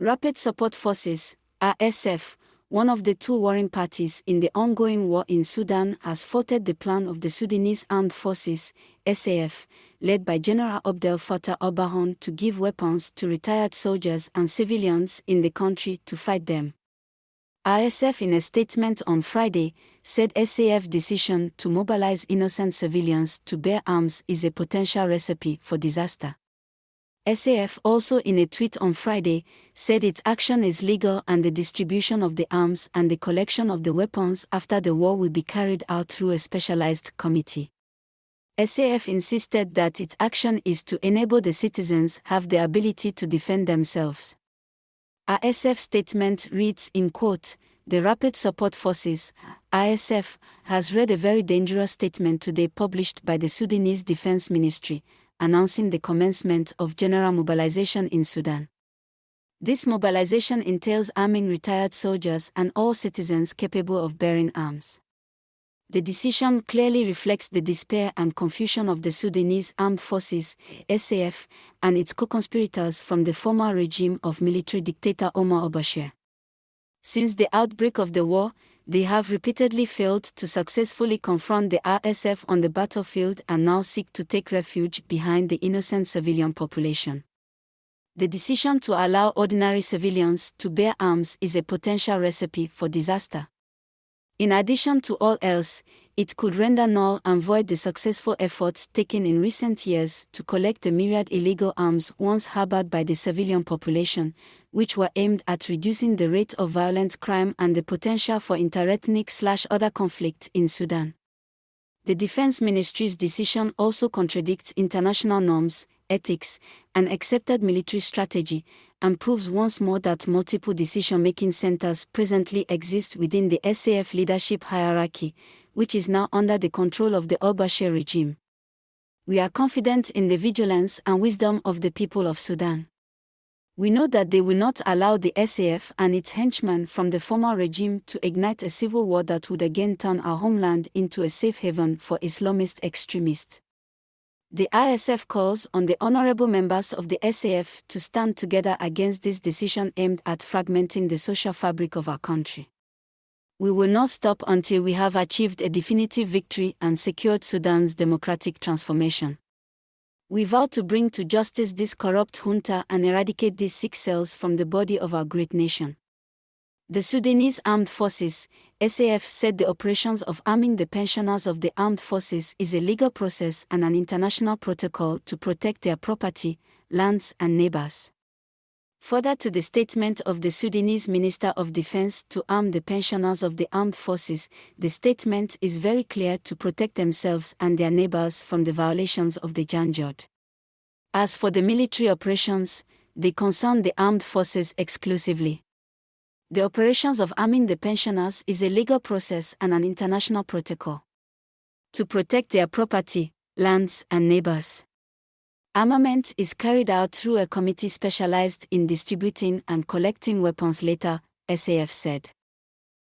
Rapid Support Forces, RSF, one of the two warring parties in the ongoing war in Sudan, has thwarted the plan of the Sudanese Armed Forces, SAF, led by General Abdel Fattah al-Burhan to give weapons to retired soldiers and civilians in the country to fight them. RSF in a statement on Friday said SAF's decision to mobilize innocent civilians to bear arms is a potential recipe for disaster. SAF also in a tweet on Friday said its action is legal and the distribution of the arms and the collection of the weapons after the war will be carried out through a specialized committee. SAF insisted that its action is to enable the citizens have the ability to defend themselves. RSF statement reads in quote, "The Rapid Support Forces, RSF, has read a very dangerous statement today published by the Sudanese Defense Ministry, announcing the commencement of general mobilization in Sudan. This mobilization entails arming retired soldiers and all citizens capable of bearing arms. The decision clearly reflects the despair and confusion of the Sudanese Armed Forces, SAF, and its co-conspirators from the former regime of military dictator Omar al-Bashir. Since the outbreak of the war, they have repeatedly failed to successfully confront the RSF on the battlefield and now seek to take refuge behind the innocent civilian population. The decision to allow ordinary civilians to bear arms is a potential recipe for disaster. In addition to all else, it could render null and void the successful efforts taken in recent years to collect the myriad illegal arms once harbored by the civilian population, which were aimed at reducing the rate of violent crime and the potential for interethnic/other conflict in Sudan. The Defense Ministry's decision also contradicts international norms, ethics, and accepted military strategy, and proves once more that multiple decision-making centers presently exist within the SAF leadership hierarchy, which is now under the control of the al-Bashir regime. We are confident in the vigilance and wisdom of the people of Sudan. We know that they will not allow the SAF and its henchmen from the former regime to ignite a civil war that would again turn our homeland into a safe haven for Islamist extremists. The RSF calls on the honorable members of the SAF to stand together against this decision aimed at fragmenting the social fabric of our country. We will not stop until we have achieved a definitive victory and secured Sudan's democratic transformation. We vow to bring to justice this corrupt junta and eradicate these sick cells from the body of our great nation." The Sudanese Armed Forces, SAF, said the operations of arming the pensioners of the armed forces is a legal process and an international protocol to protect their property, lands and neighbors. Further to the statement of the Sudanese Minister of Defense to arm the pensioners of the armed forces, the statement is very clear to protect themselves and their neighbors from the violations of the Janjad. As for the military operations, they concern the armed forces exclusively. The operations of arming the pensioners is a legal process and an international protocol to protect their property, lands and neighbors. Armament is carried out through a committee specialized in distributing and collecting weapons later, SAF said.